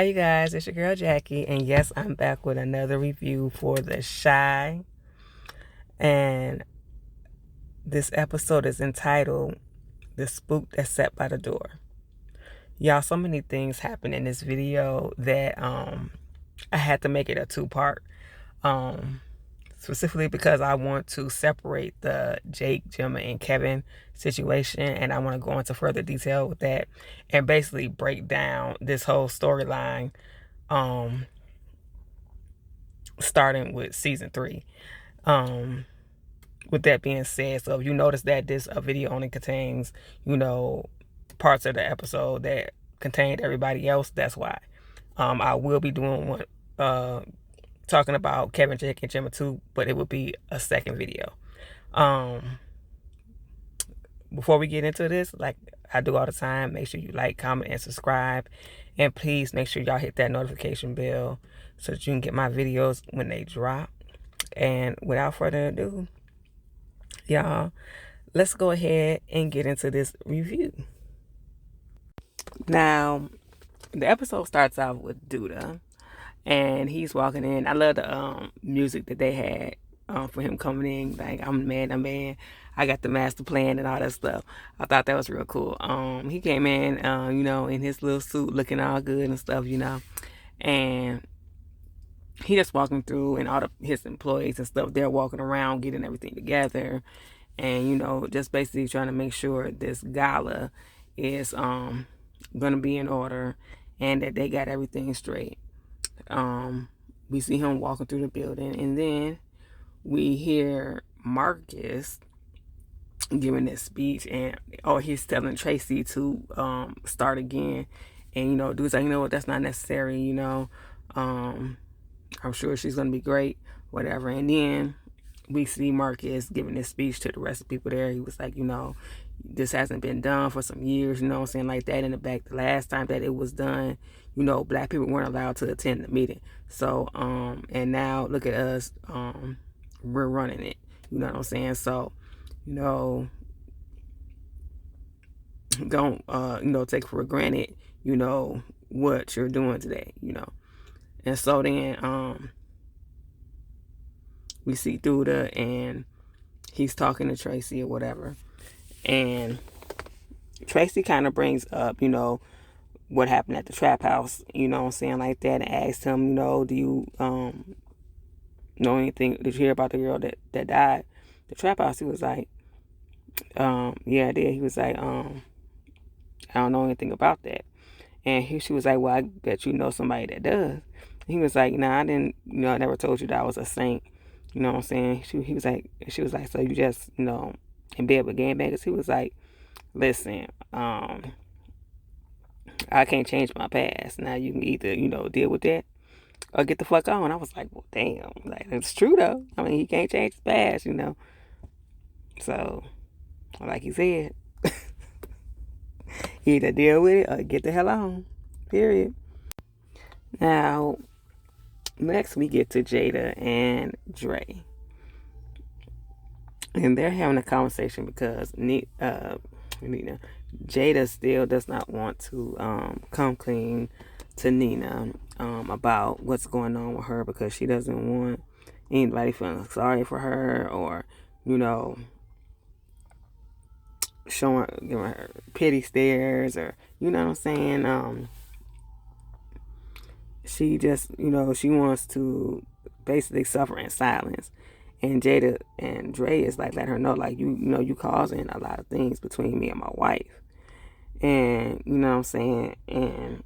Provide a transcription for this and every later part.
Hi, you guys. It's your girl Jackie, and yes, I'm back with another review for The Shy. And this episode is entitled "The Spook That Sat by the Door." Y'all, so many things happened in this video that I had to make it a two-part. Specifically because I want to separate the Jake, Gemma, and Kevin situation, and I want to go into further detail with that and basically break down this whole storyline. Starting with season 3. With that being said, so if you notice that this video only contains, parts of the episode that contained everybody else, that's why. I will be doing one talking about Kevin, Jake, and Gemma too, but it would be a second video. Before we get into this, like I do all the time, make sure you like, comment, and subscribe. And please make sure y'all hit that notification bell so that you can get my videos when they drop. And without further ado, y'all, let's go ahead and get into this review. Now, the episode starts off with Duda, and he's walking in. I love the music that they had for him coming in. Like, I'm man, I got the master plan and all that stuff. I thought that was real cool. He came in, in his little suit, looking all good and stuff, and he just walking through, and all his employees and stuff, they're walking around, getting everything together, and just basically trying to make sure this gala is gonna be in order and that they got everything straight. We see him walking through the building, and then we hear Marcus giving this speech, and he's telling Tracy to start again, and dude's like, what, that's not necessary. I'm sure she's gonna be great, whatever. And then we see Marcus giving this speech to the rest of the people there. He was like, this hasn't been done for some years, saying, like that in the back. The last time that it was done, black people weren't allowed to attend the meeting. So, and now look at us, we're running it. You know what I'm saying? So, don't, take for granted, what you're doing today, And so then, we see Duda, and he's talking to Tracy or whatever. And Tracy kind of brings up, what happened at the trap house, like that, and asks him, do you know anything? Did you hear about the girl that died? The trap house. He was like, yeah, I did. He was like, I don't know anything about that. And she was like, well, I bet you know somebody that does. He was like, nah, I didn't, I never told you that I was a saint. You know what I'm saying? She was like, so you just, in bed with gangbangers? He was like, listen, I can't change my past. Now you can either, deal with that or get the fuck on. I was like, well, damn. Like, it's true, though. I mean, he can't change his past, So, like he said, either deal with it or get the hell on. Period. Now, next we get to Jada and Dre. And they're having a conversation because Jada still does not want to come clean to Nina about what's going on with her, because she doesn't want anybody feeling sorry for her, or giving her pity stares, or you know what I'm saying. She just she wants to basically suffer in silence. And Jada and Dre is like, let her know, like, you causing a lot of things between me and my wife. And, you know what I'm saying? And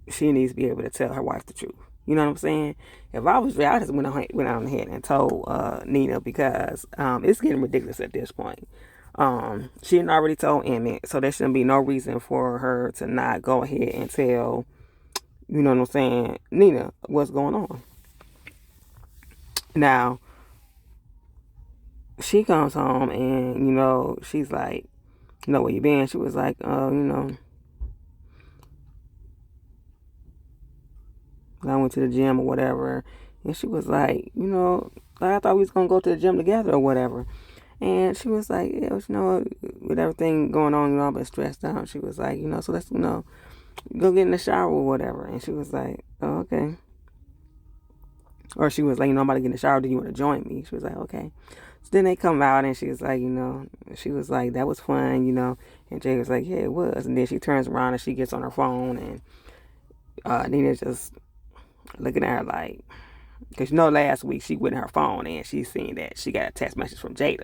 she needs to be able to tell her wife the truth. You know what I'm saying? If I was Dre, I just went on ahead and told Nina, because it's getting ridiculous at this point. She had already told Emmett, so there shouldn't be no reason for her to not go ahead and tell, you know what I'm saying, Nina what's going on. Now, she comes home and, she's like, where you been? She was like, I went to the gym or whatever. And she was like, I thought we was going to go to the gym together or whatever. And she was like, yeah, with everything going on, I've been stressed out. She was like, so let's, go get in the shower or whatever. And she was like, oh, okay. Or she was like, I'm about to get in the shower. Do you want to join me? She was like, okay. So then they come out and she was like, she was like, that was fun. And Jay was like, yeah, it was. And then she turns around and she gets on her phone and Nina's just looking at her like, because last week she went in her phone and she seen that she got a text message from Jada.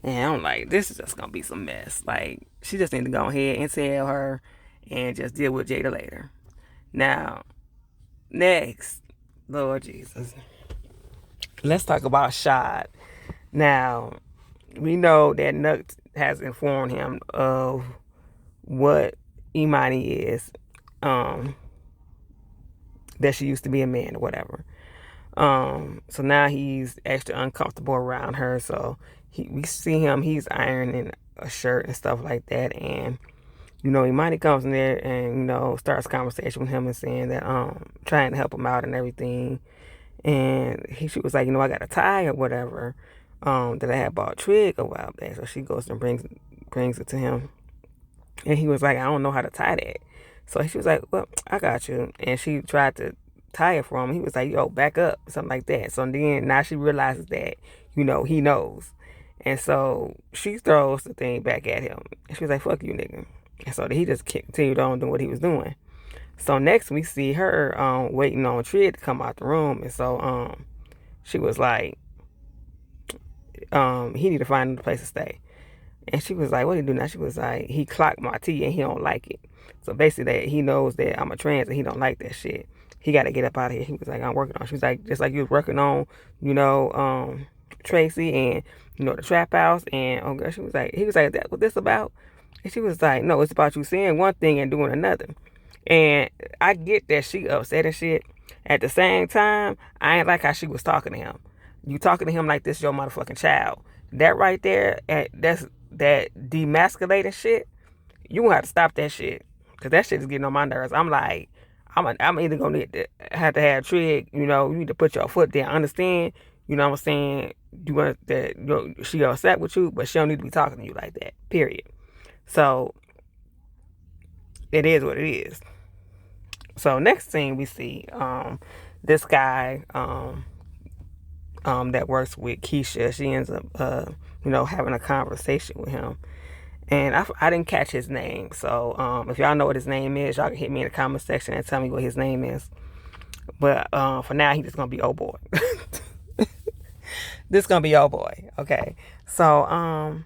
And I'm like, this is just going to be some mess. Like, she just need to go ahead and tell her and just deal with Jada later. Now, next, Lord Jesus, let's talk about Shad. Now, we know that Nux has informed him of what Imani is, that she used to be a man or whatever. So now he's extra uncomfortable around her. So we see him, he's ironing a shirt and stuff like that. And, Imani comes in there and, starts a conversation with him and saying that, trying to help him out and everything. And she was like, I got a tie or whatever, that I had bought Trig a while back. So she goes and brings it to him. And he was like, I don't know how to tie that. So she was like, well, I got you. And she tried to tie it for him. He was like, yo, back up, something like that. So then now she realizes that, he knows. And so she throws the thing back at him. And she was like, fuck you, nigga. And so he just continued on doing what he was doing. So next we see her waiting on Trig to come out the room. And so she was like, he need to find another place to stay. And she was like, what did he do now? She was like, he clocked my tea and he don't like it. So basically that he knows that I'm a trans and he don't like that shit. He got to get up out of here. He was like, I'm working on. She was like, just like you was working on, Tracy and, the trap house. And oh girl, he was like, that's what this about? And she was like, no, it's about you saying one thing and doing another. And I get that she upset and shit. At the same time, I ain't like how she was talking to him. You talking to him like this your motherfucking child. That right there, that's that demasculating shit. You gonna have to stop that shit. Cause that shit is getting on my nerves. I'm like, I'm either gonna need to have Trig, you need to put your foot down. Understand, what I'm saying? You want that, she upset with you, but she don't need to be talking to you like that. Period. So it is what it is. So next thing we see, this guy, that works with Keisha, she ends up, having a conversation with him. And I didn't catch his name. So if y'all know what his name is, y'all can hit me in the comment section and tell me what his name is. But for now, he's just going to be old boy. This going to be old boy. Okay. So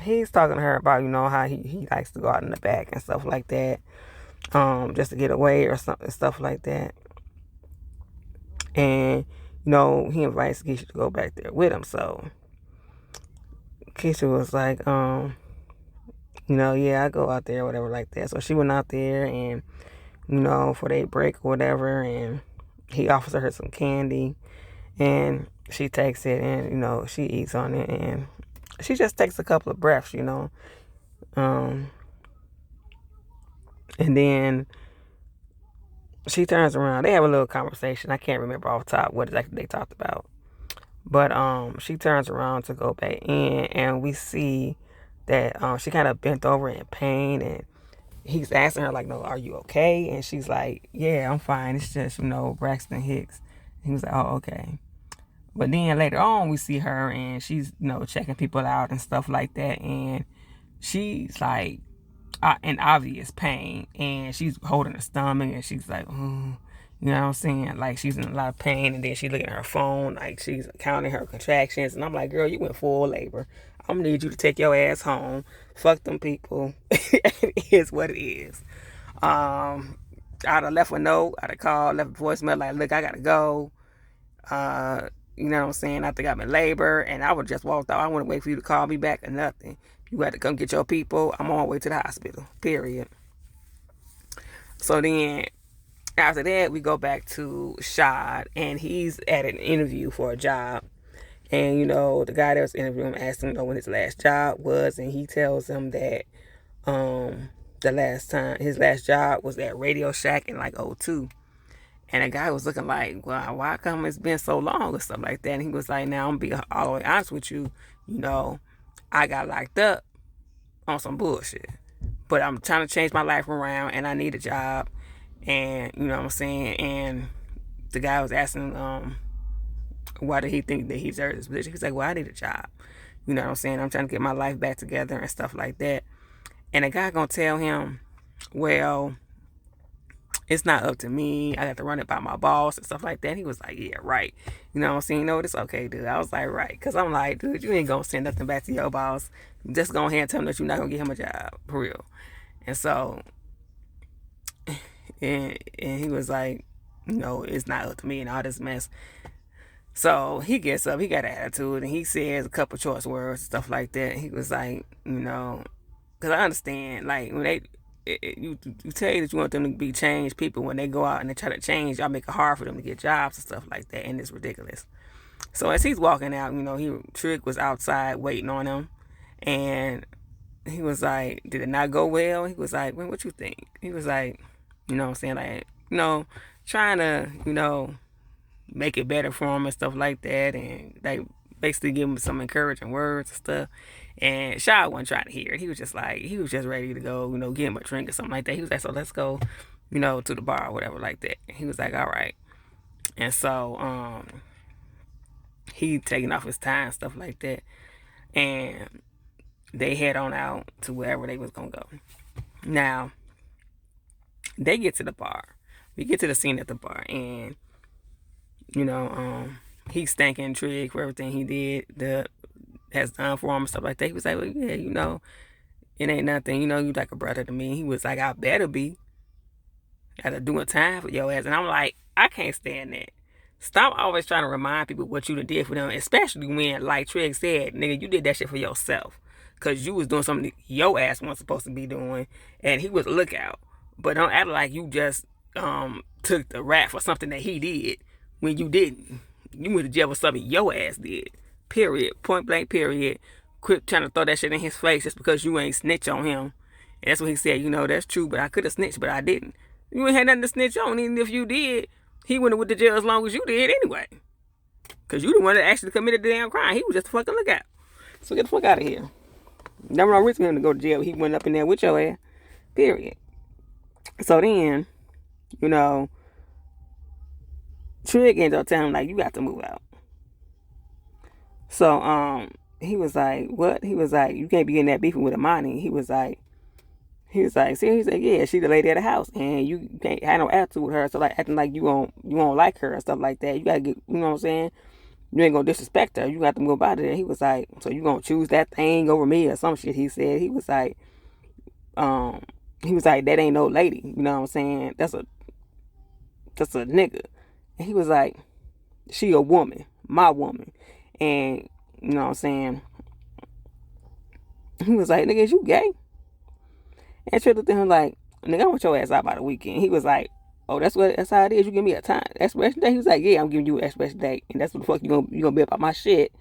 he's talking to her about, how he likes to go out in the back and stuff like that. Just to get away or something, stuff like that. And, he invites Keisha to go back there with him. So Keisha was like, yeah, I go out there, whatever like that. So she went out there and, for their break or whatever, and he offers her some candy and she takes it and, she eats on it and she just takes a couple of breaths, and then she turns around. They have a little conversation. I can't remember off the top what exactly they talked about. But she turns around to go back in and we see that she kind of bent over in pain and he's asking her like, no, are you okay? And she's like, yeah, I'm fine. It's just, Braxton Hicks. And he was like, oh, okay. But then later on we see her and she's, checking people out and stuff like that. And she's like in obvious pain and she's holding her stomach and she's like, oh, you know what I'm saying? Like she's in a lot of pain and then she looking at her phone like she's counting her contractions. And I'm like, girl, you went full labor. I'm gonna need you to take your ass home. Fuck them people. It is what it is. I'd have left a note. I'd have called, left a voicemail like, look, I gotta go. You know what I'm saying? I think I'm in labor. And I would just walk out. I wouldn't wait for you to call me back or nothing. You had to come get your people. I'm on my way to the hospital. Period. So then after that, we go back to Shad. And he's at an interview for a job. And, the guy that was interviewing him asked him, when his last job was. And he tells him that his last job was at Radio Shack in like '02. And the guy was looking like, well, why come it's been so long or something like that? And he was like, now I'm going to be all the way honest with you. I got locked up on some bullshit. but I'm trying to change my life around and I need a job. And you know what I'm saying? And the guy was asking why did he think that he deserved this position. He's like, well, I need a job. You know what I'm saying? I'm trying to get my life back together and stuff like that. And the guy gonna tell him, well, it's not up to me. I got to run it by my boss and stuff like that. And he was like, yeah, right. You know what I'm saying? You know, it's okay, dude. I was like, right. Because I'm like, dude, you ain't going to send nothing back to your boss. Just go ahead and tell him that you're not going to get him a job. For real. And so, and he was like, no, it's not up to me and all this mess. So he gets up. He got an attitude. And he says a couple choice words and stuff like that. He was like, you know, because I understand, like, when they... you tell you that you want them to be changed people. When they go out and they try to change, y'all make it hard for them to get jobs and stuff like that, and it's ridiculous. So as he's walking out, you know, Trick was outside waiting on him, and he was like, did it not go well? He was like, well, what you think? He was like, you know what I'm saying, like, you know, trying to, you know, make it better for him and stuff like that, and like basically give him some encouraging words and stuff. And Shaw wasn't trying to hear it. He was just like, he was just ready to go, you know, get him a drink or something like that. He was like, so let's go, you know, to the bar or whatever like that. And he was like, all right. And so he taking off his tie and stuff like that. And they head on out to wherever they was going to go. Now, they get to the bar. We get to the scene at the bar. And, you know, he's thanking Trig for everything he did, has done for him and stuff like that. He was like, well, yeah, you know, it ain't nothing. You know, you like a brother to me. He was like, I better be. Got to do a time for your ass. And I'm like, I can't stand that. Stop always trying to remind people what you done did for them, especially when, like Trig said, nigga, you did that shit for yourself. Because you was doing something your ass wasn't supposed to be doing, and he was a lookout. But don't act like you just took the rap for something that he did when you didn't. You went to jail for something your ass did. Period. Point blank, period. Quit trying to throw that shit in his face just because you ain't snitch on him. And that's what he said. You know, that's true, but I could have snitched, but I didn't. You ain't had nothing to snitch on. Even if you did, he wouldn't have went to jail as long as you did anyway. Because you the one that actually committed the damn crime. He was just a fucking lookout. So get the fuck out of here. Never no reason for him to go to jail. He went up in there with your ass. Period. So then, you know, Trig ends up telling him, like, you got to move out. So, he was like, what? He was like, you can't be in that beefing with Imani. He was like, see, he said, yeah, she the lady of the house, and you can't have no attitude with her. So like acting like you won't like her and stuff like that. You gotta get, you know what I'm saying? You ain't gonna disrespect her. You got to move out of there. He was like, so you gonna choose that thing over me or some shit? He said. He was like, that ain't no lady. You know what I'm saying? That's a nigga. And he was like, she a woman, my woman. And, you know what I'm saying? He was like, nigga, is you gay? And Trick looked at him like, nigga, I want your ass out by the weekend. He was like, oh, that's how it is. You give me a time expiration date? He was like, yeah, I'm giving you an expiration date. And that's what the fuck you gonna be about my shit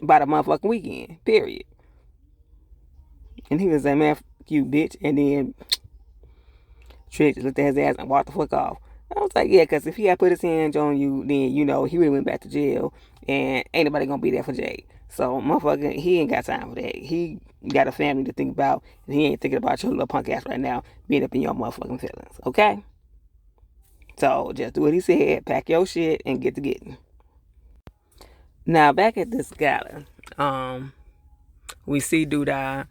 by the motherfucking weekend. Period. And he was like, man, fuck you, bitch. And then Trick just looked at his ass and walked the fuck off. I was like, yeah, because if he had put his hands on you, then, you know, he would have went back to jail. And ain't nobody gonna be there for Jay. So, motherfucker, he ain't got time for that. He got a family to think about, and he ain't thinking about your little punk ass right now being up in your motherfucking feelings, okay? So, just do what he said, pack your shit, and get to getting. Now, back at this gala, we see Doodah,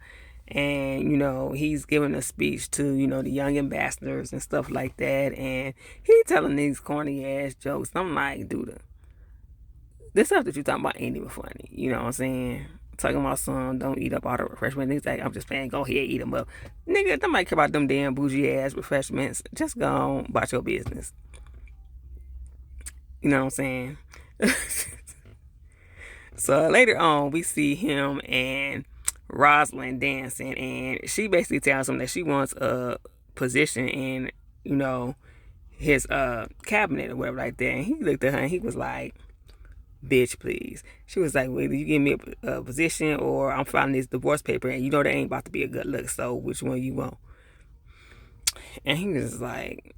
and, you know, he's giving a speech to, you know, the young ambassadors and stuff like that, and he telling these corny ass jokes. I'm like, Doodah, this stuff that you talking about ain't even funny. You know what I'm saying? Talking about some, don't eat up all the refreshments. He's like, I'm just saying, go ahead, eat them up. Nigga, nobody care about them damn bougie ass refreshments. Just go on about your business. You know what I'm saying? So later on, we see him and Rosalind dancing, and she basically tells him that she wants a position in, you know, his cabinet or whatever like that. And he looked at her and he was like, bitch, please. She was like, well, you give me a position or I'm filing this divorce paper, and you know that ain't about to be a good look, so which one you want? And he was like,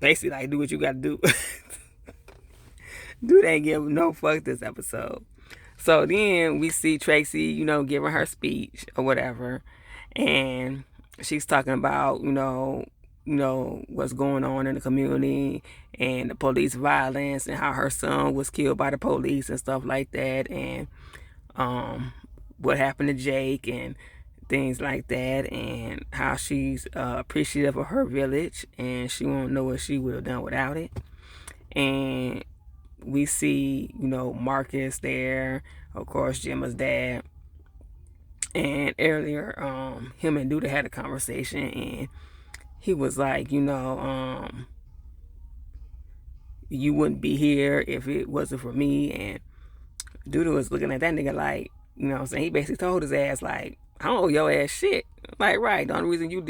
basically like, do what you gotta do. Dude ain't give no fuck this episode. So then we see Tracy, you know, giving her speech or whatever, And she's talking about, what's going on in the community and the police violence and how her son was killed by the police and stuff like that, and what happened to Jake and things like that, and how she's appreciative of her village and she won't know what she would have done without it. And we see, Marcus there, of course, Gemma's dad. And earlier, him and Duda had a conversation, and he was like, you wouldn't be here if it wasn't for me. And Duda was looking at that nigga like, what I'm saying? He basically told his ass, like, I don't owe your ass shit. Like, right, the only reason you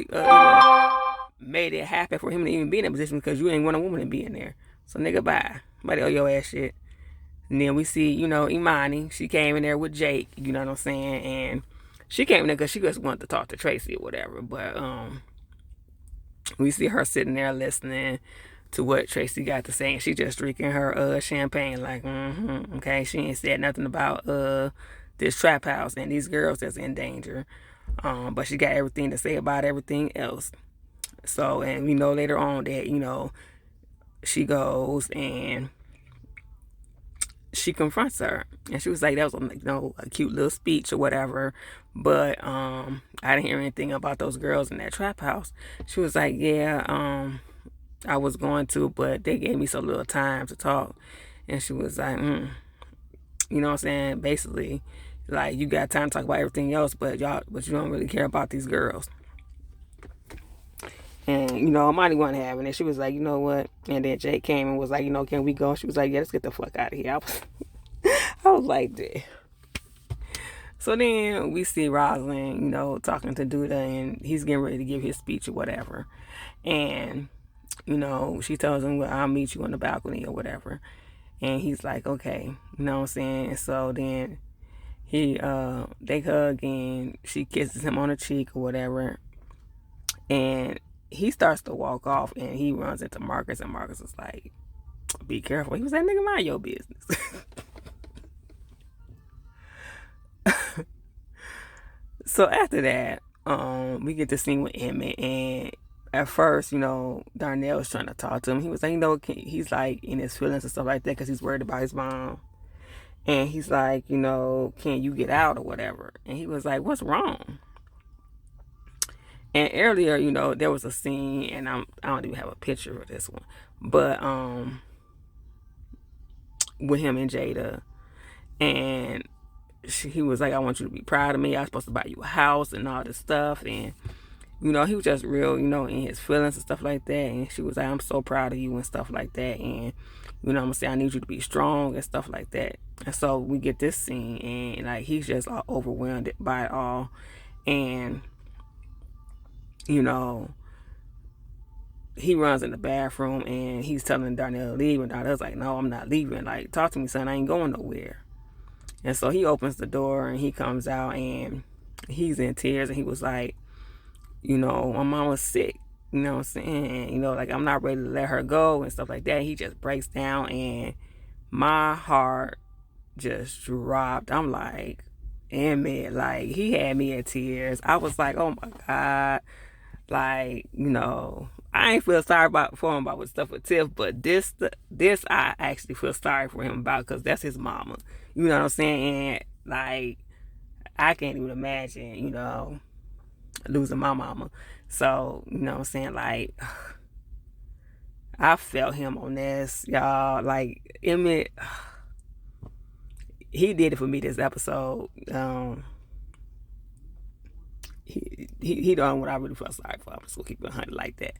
made it happen for him to even be in that position because you ain't want a woman to be in there. So, nigga, bye. Nobody owe your ass shit. And then we see, Imani. She came in there with Jake, you know what I'm saying? And she came in there because she just wanted to talk to Tracy or whatever. But we see her sitting there listening to what Tracy got to say, and she just drinking her champagne like, okay. She ain't said nothing about this trap house and these girls that's in danger. But she got everything to say about everything else. So, and we know later on that, she goes and she confronts her, and she was like, that was a cute little speech or whatever, but I didn't hear anything about those girls in that trap house. She was like, yeah, I was going to, but they gave me so little time to talk. And she was like, you know what I'm saying? Basically, like, you got time to talk about everything else, but you don't really care about these girls. And, Imani wasn't having it. She was like, you know what? And then Jake came and was like, can we go? She was like, yeah, let's get the fuck out of here. I was like, damn. So then we see Rosalind, talking to Duda, and he's getting ready to give his speech or whatever. And, she tells him, well, I'll meet you on the balcony or whatever. And he's like, okay, you know what I'm saying? And so then they hug, and she kisses him on the cheek or whatever. And he starts to walk off, and he runs into Marcus, and Marcus is like, be careful. He was like, nigga, mind your business. So after that, we get the scene with Emmett, and at first, Darnell's trying to talk to him. He was like, he's like in his feelings and stuff like that because he's worried about his mom. And he's like, can you get out or whatever? And he was like, what's wrong? And earlier, there was a scene, and I don't even have a picture of this one, but with him and Jada, and he was like, I want you to be proud of me. I was supposed to buy you a house and all this stuff. And, he was just real, in his feelings and stuff like that. And she was like, I'm so proud of you and stuff like that. And, I'm going to say, I need you to be strong and stuff like that. And so we get this scene, and, like, he's just all overwhelmed by it all. And, he runs in the bathroom, and he's telling Darnell to leave. And Darnell's like, no, I'm not leaving. Like, talk to me, son. I ain't going nowhere. And so he opens the door, and he comes out, and he's in tears, and he was like, my mom was sick, you know what I'm saying? Like, I'm not ready to let her go and stuff like that. He just breaks down, and my heart just dropped. I'm like, Emmett, like, he had me in tears. I was like, oh my God. Like, I ain't feel sorry for him about what stuff with Tiff, but this I actually feel sorry for him about, because that's his mama. You know what I'm saying? And, like, I can't even imagine, losing my mama. So, you know what I'm saying? Like, I felt him on this, y'all. Like, Emmett, he did it for me this episode. He done what I really felt sorry for. I'm just gonna keep it 100 like that.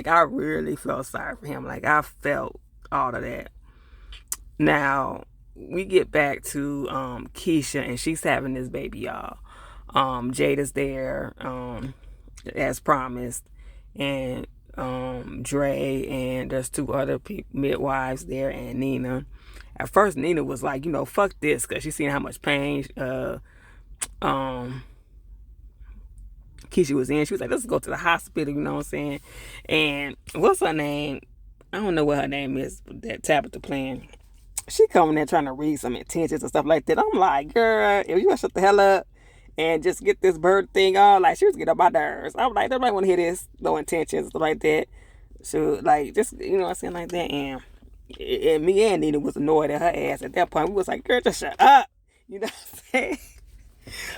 I really felt sorry for him. Like, I felt all of that. Now, we get back to Keisha, and she's having this baby, y'all. Jada's there, as promised, and Dre, and there's two other midwives there, and Nina. At first, Nina was like, fuck this, because she's seen how much pain Keisha was in. She was like, let's go to the hospital, you know what I'm saying? And what's her name? I don't know what her name is, that Tabitha playing. She coming there trying to read some intentions and stuff like that. I'm like, girl, if you want to shut the hell up and just get this bird thing on. Like, she was getting on my nerves. I was like, nobody want to hear this. No intentions, stuff like that. So, like, just, you know what I'm saying, like that. And me and Nina was annoyed at her ass at that point. We was like, girl, just shut up. You know what I'm saying?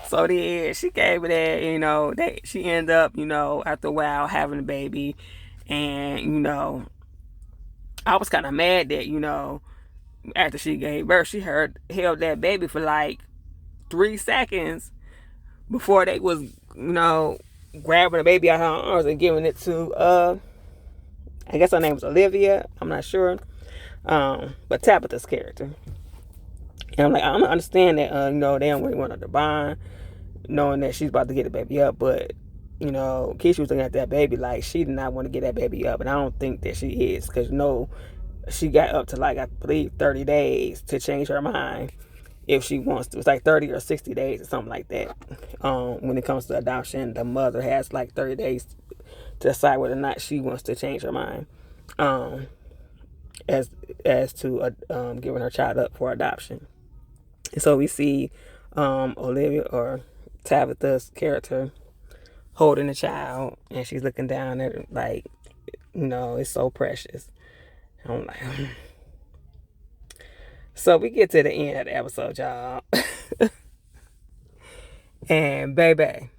So then she gave it that, you know, she ended up, you know, after a while having a baby. And, you know, I was kind of mad that, you know, after she gave birth, she held that baby for like 3 seconds before they was, you know, grabbing the baby out of her arms and giving it to, I guess her name was Olivia. I'm not sure. But Tabitha's character. And I'm like, I don't understand that, you know, they don't really want her to bond, knowing that she's about to get the baby up. But, you know, Keisha was looking at that baby like she did not want to get that baby up. And I don't think that she is. Because, you know, she got up to like, I believe, 30 days to change her mind if she wants to. It's like 30 or 60 days or something like that. When it comes to adoption, the mother has like 30 days to decide whether or not she wants to change her mind. As to giving her child up for adoption. And so we see Olivia, or Tabitha's character, holding the child, and she's looking down at it like, you know, it's so precious. I'm like, so we get to the end of the episode, y'all. And baby,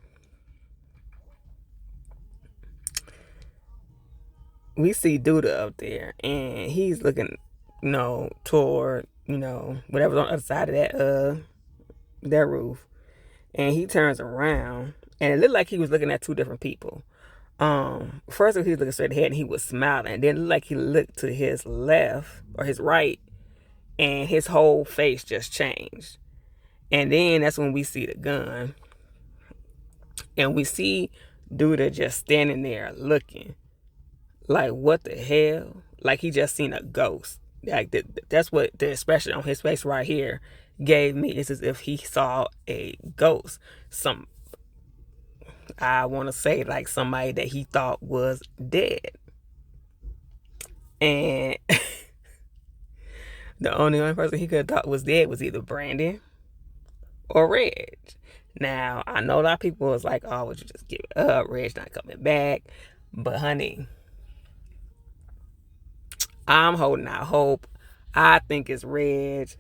we see Duda up there, and he's looking, you know, toward, you know, whatever's on the other side of that roof. And he turns around, and it looked like he was looking at two different people. First he was looking straight ahead, and he was smiling. And then it looked like he looked to his left or his right, and his whole face just changed. And then that's when we see the gun, and we see Duda just standing there looking like, what the hell? Like he just seen a ghost. Like that's what the expression on his face right here gave me. It's as if he saw a ghost. I want to say like somebody that he thought was dead. And the only person he could have thought was dead was either Brandon or Reg. Now, I know a lot of people was like, oh, would you just give it up? Reg's not coming back. But honey, I'm holding out hope. I think it's Reg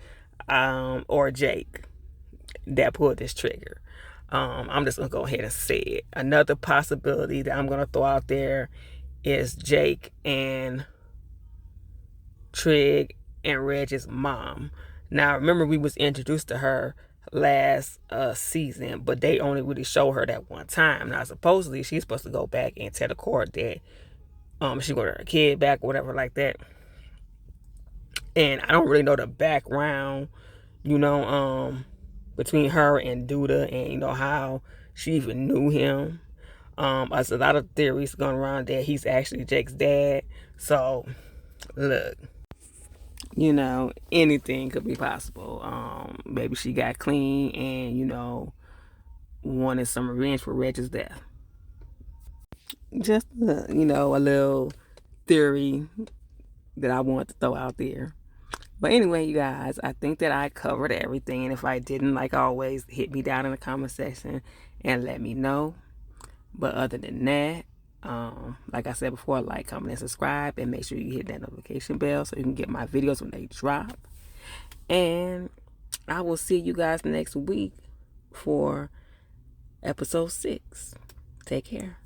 or Jake that pulled this trigger. I'm just going to go ahead and say it. Another possibility that I'm going to throw out there is Jake and Trig and Reg's mom. Now, remember, we was introduced to her last season, but they only really show her that one time. Now, supposedly, she's supposed to go back and tell the court that she wanted her kid back or whatever like that. And I don't really know the background, you know, between her and Duda, and you know how she even knew him. There's a lot of theories going around that he's actually Jake's dad. So look, you know, anything could be possible. Maybe she got clean and, you know, wanted some revenge for Reg's death. Just you know, a little theory that I want to throw out there. But anyway, you guys, I think that I covered everything. And if I didn't, like always, hit me down in the comment section and let me know. But other than that, like I said before, like, comment, and subscribe. And make sure you hit that notification bell so you can get my videos when they drop. And I will see you guys next week for episode 6. Take care.